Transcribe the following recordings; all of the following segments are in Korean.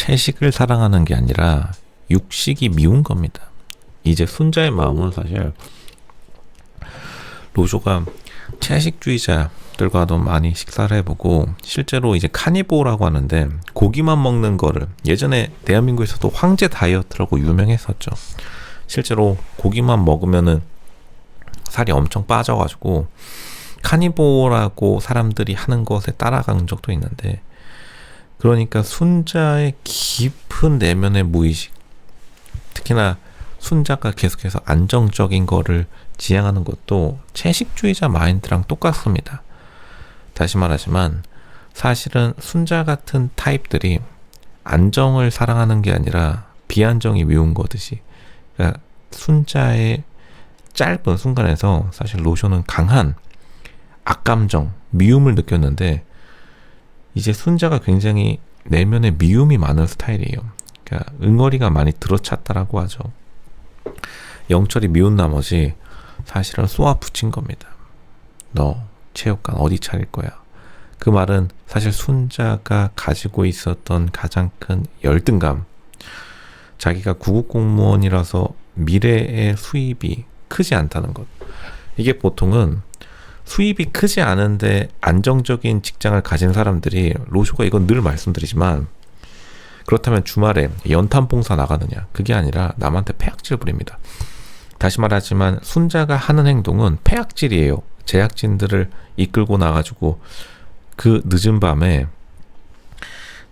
채식을 사랑하는 게 아니라 육식이 미운 겁니다. 이제 순자의 마음은 사실 로쇼가 채식주의자들과도 많이 식사를 해보고 실제로 이제 카니보라고 하는데 고기만 먹는 거를 예전에 대한민국에서도 황제 다이어트라고 유명했었죠. 실제로 고기만 먹으면은 살이 엄청 빠져가지고 카니보라고 사람들이 하는 것에 따라간 적도 있는데, 그러니까 순자의 깊은 내면의 무의식, 특히나 순자가 계속해서 안정적인 거를 지향하는 것도 채식주의자 마인드랑 똑같습니다. 다시 말하지만 사실은 순자 같은 타입들이 안정을 사랑하는 게 아니라 비안정이 미운 거듯이, 그러니까 순자의 짧은 순간에서 사실 로쇼는 강한 악감정, 미움을 느꼈는데 이제 순자가 굉장히 내면에 미움이 많은 스타일이에요. 그러니까 응어리가 많이 들어찼다라고 하죠. 영철이 미운 나머지 사실은 쏘아 붙인 겁니다. 너 체육관 어디 차릴 거야? 그 말은 사실 순자가 가지고 있었던 가장 큰 열등감, 자기가 구급공무원이라서 미래의 수입이 크지 않다는 것. 이게 보통은 수입이 크지 않은데 안정적인 직장을 가진 사람들이, 로쇼가 이건 늘 말씀드리지만, 그렇다면 주말에 연탄 봉사 나가느냐? 그게 아니라 남한테 폐악질 부립니다. 다시 말하지만 순자가 하는 행동은 폐악질이에요. 제작진들을 이끌고 나가지고 그 늦은 밤에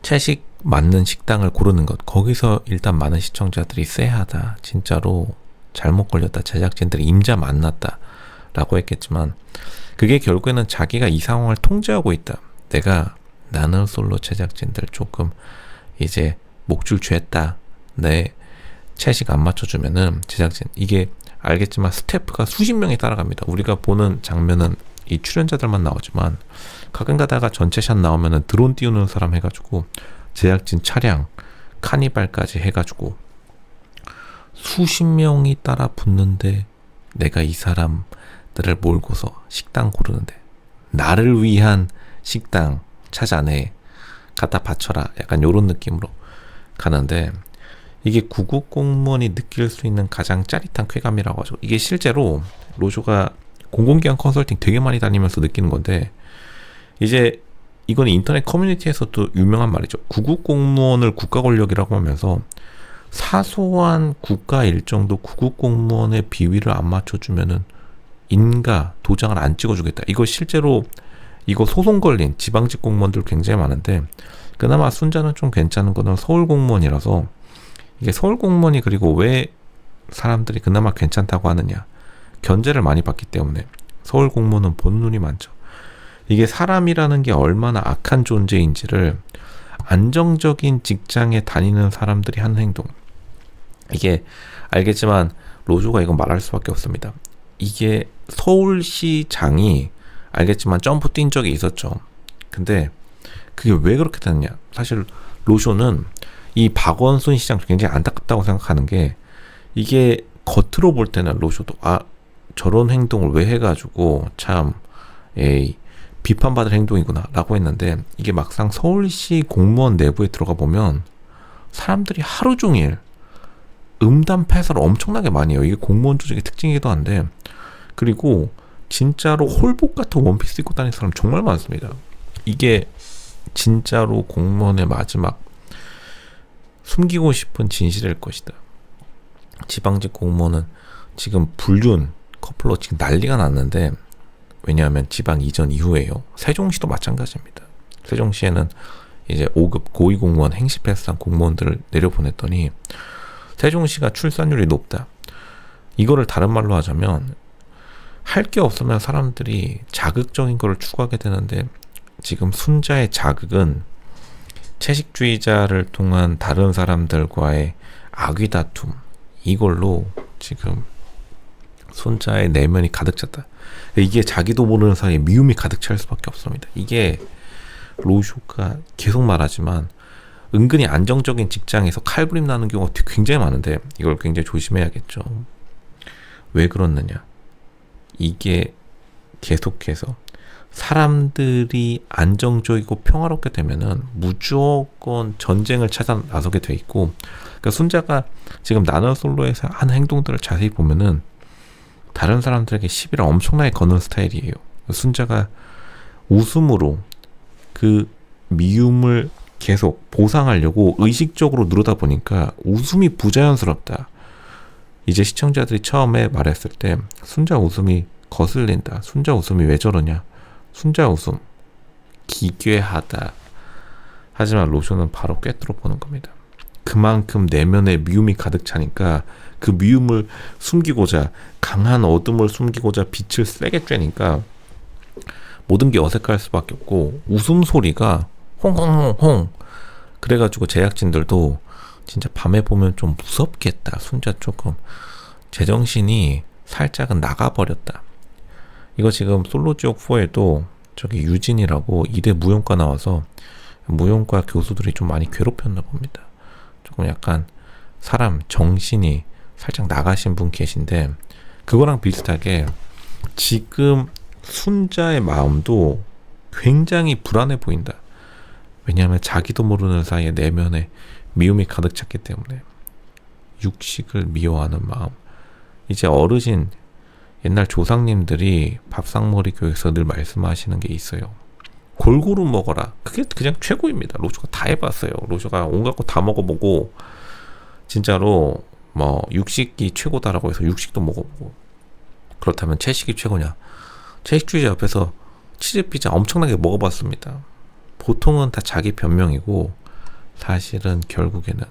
채식 맞는 식당을 고르는 것, 거기서 일단 많은 시청자들이 쎄하다, 진짜로 잘못 걸렸다, 제작진들이 임자 만났다 라고 했겠지만, 그게 결국에는 자기가 이 상황을 통제하고 있다, 내가 나는 솔로 제작진들 조금 이제 목줄 쥐었다, 내 채식 안 맞춰주면은 제작진, 이게 알겠지만 스태프가 수십 명이 따라갑니다. 우리가 보는 장면은 이 출연자들만 나오지만 가끔 가다가 전체 샷 나오면은 드론 띄우는 사람 해가지고 제작진 차량 카니발까지 해가지고 수십 명이 따라 붙는데 내가 이 사람들을 몰고서 식당 고르는데, 나를 위한 식당 찾아내, 갖다 바쳐라, 약간 요런 느낌으로 가는데, 이게 구급공무원이 느낄 수 있는 가장 짜릿한 쾌감이라고 하죠. 이게 실제로 로쇼가 공공기관 컨설팅 되게 많이 다니면서 느끼는 건데, 이제 이건 인터넷 커뮤니티에서도 유명한 말이죠. 구급공무원을 국가권력이라고 하면서 사소한 국가 일정도 구급공무원의 비위를 안 맞춰주면은 인가 도장을 안 찍어주겠다. 이거 실제로 이거 소송 걸린 지방직 공무원들 굉장히 많은데, 그나마 순자는 좀 괜찮은 거는 서울 공무원이라서, 이게 서울 공무원이 그리고 왜 사람들이 그나마 괜찮다고 하느냐, 견제를 많이 받기 때문에. 서울 공무원은 본 눈이 많죠. 이게 사람이라는 게 얼마나 악한 존재인지를 안정적인 직장에 다니는 사람들이 하는 행동, 이게 알겠지만 로쇼가 이건 말할 수밖에 없습니다. 이게 서울시장이 알겠지만 점프 뛴 적이 있었죠. 근데 그게 왜 그렇게 됐냐, 사실 로쇼는 이 박원순 시장 굉장히 안타깝다고 생각하는 게, 이게 겉으로 볼 때는 로쇼도 저런 행동을 왜 해가지고 참 비판받을 행동이구나 라고 했는데, 이게 막상 서울시 공무원 내부에 들어가 보면 사람들이 하루 종일 음담 패설을 엄청나게 많이 해요. 이게 공무원 조직의 특징이기도 한데, 그리고 진짜로 홀복 같은 원피스 입고 다니는 사람 정말 많습니다. 이게 진짜로 공무원의 마지막 숨기고 싶은 진실일 것이다. 지방직 공무원은 지금 불륜 커플로 지금 난리가 났는데, 왜냐하면 지방 이전 이후에요. 세종시도 마찬가지입니다. 세종시에는 이제 5급 고위공무원 행시 패스한 공무원들을 내려보냈더니 세종시가 출산율이 높다. 이거를 다른 말로 하자면 할 게 없으면 사람들이 자극적인 거를 추구하게 되는데, 지금 순자의 자극은 채식주의자를 통한 다른 사람들과의 악의 다툼, 이걸로 지금 순자의 내면이 가득 찼다. 이게 자기도 모르는 사이에 미움이 가득 찰 수밖에 없습니다. 이게 로쇼가 계속 말하지만 은근히 안정적인 직장에서 칼부림 나는 경우가 굉장히 많은데, 이걸 굉장히 조심해야겠죠. 왜 그렇느냐, 이게 계속해서 사람들이 안정적이고 평화롭게 되면은 무조건 전쟁을 찾아 나서게 돼 있고, 그러니까 순자가 지금 나는 솔로에서 한 행동들을 자세히 보면은 다른 사람들에게 시비를 엄청나게 거는 스타일이에요. 순자가 웃음으로 그 미움을 계속 보상하려고 의식적으로 누르다 보니까 웃음이 부자연스럽다. 이제 시청자들이 처음에 말했을 때 순자 웃음이 거슬린다. 순자 웃음이 왜 저러냐. 순자 웃음 기괴하다. 하지만 로쇼는 바로 꿰뚫어 보는 겁니다. 그만큼 내면에 미움이 가득 차니까 그 미움을 숨기고자, 강한 어둠을 숨기고자 빛을 세게 쬐니까 모든 게 어색할 수밖에 없고, 웃음소리가 홍홍홍홍 그래가지고 제작진들도 진짜 밤에 보면 좀 무섭겠다. 순자 조금 제정신이 살짝은 나가버렸다. 이거 지금 솔로지옥4에도 저기 유진이라고 이대 무용과 나와서 무용과 교수들이 좀 많이 괴롭혔나 봅니다. 조금 약간 사람 정신이 살짝 나가신 분 계신데, 그거랑 비슷하게 지금 순자의 마음도 굉장히 불안해 보인다. 왜냐하면 자기도 모르는 사이에 내면에 미움이 가득 찼기 때문에 육식을 미워하는 마음. 이제 어르신 옛날 조상님들이 밥상머리 교육에서 늘 말씀하시는 게 있어요. 골고루 먹어라. 그게 그냥 최고입니다. 로쇼가 다 해봤어요. 로쇼가 온갖 거 다 먹어보고 진짜로 뭐 육식이 최고다라고 해서 육식도 먹어보고, 그렇다면 채식이 최고냐. 채식주의자 옆에서 치즈피자 엄청나게 먹어봤습니다. 보통은 다 자기 변명이고 사실은 결국에는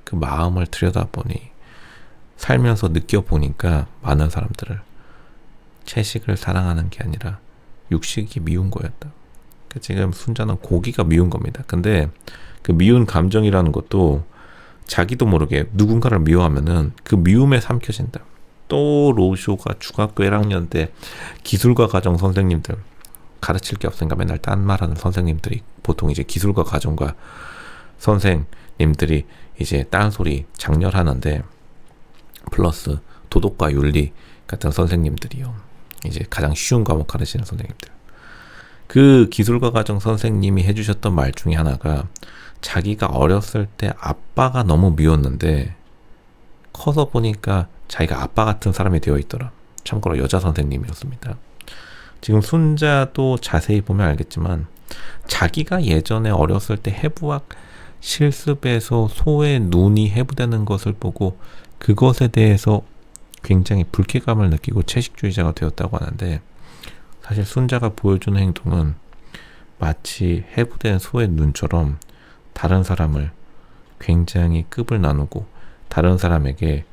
그 마음을 들여다보니, 살면서 느껴보니까 많은 사람들을 채식을 사랑하는 게 아니라 육식이 미운 거였다. 지금 순자는 고기가 미운 겁니다. 근데 그 미운 감정이라는 것도 자기도 모르게 누군가를 미워하면은 그 미움에 삼켜진다. 또 로쇼가 중학교 1학년 때 기술과 가정 선생님들, 가르칠 게 없으니까 맨날 딴 말하는 선생님들이 보통 이제 기술과 가정과 선생님들이 이제 딴소리 장렬하는데, 플러스 도덕과 윤리 같은 선생님들이요. 이제 가장 쉬운 과목 가르치는 선생님들. 그 기술과 가정 선생님이 해주셨던 말 중에 하나가, 자기가 어렸을 때 아빠가 너무 미웠는데 커서 보니까 자기가 아빠 같은 사람이 되어 있더라. 참고로 여자 선생님이었습니다. 지금 순자도 자세히 보면 알겠지만 자기가 예전에 어렸을 때 해부학 실습에서 소의 눈이 해부되는 것을 보고 그것에 대해서 굉장히 불쾌감을 느끼고 채식주의자가 되었다고 하는데, 사실 순자가 보여주는 행동은 마치 해부된 소의 눈처럼 다른 사람을 굉장히 급을 나누고 다른 사람에게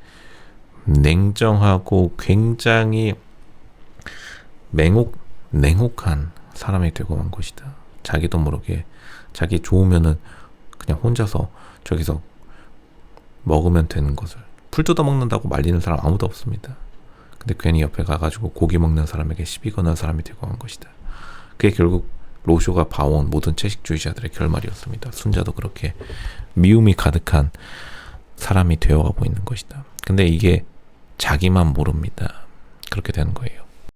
냉정하고 굉장히 냉혹한 사람이 되고 만 것이다. 자기도 모르게 자기 좋으면은 그냥 혼자서 저기서 먹으면 되는 것을 풀 뜯어 먹는다고 말리는 사람 아무도 없습니다. 근데 괜히 옆에 가가지고 고기 먹는 사람에게 시비 거는 사람이 되고 만 것이다. 그게 결국 로쇼가 봐온 모든 채식주의자들의 결말이었습니다. 순자도 그렇게 미움이 가득한 사람이 되어가고 있는 것이다. 근데 이게 자기만 모릅니다. 그렇게 되는 거예요.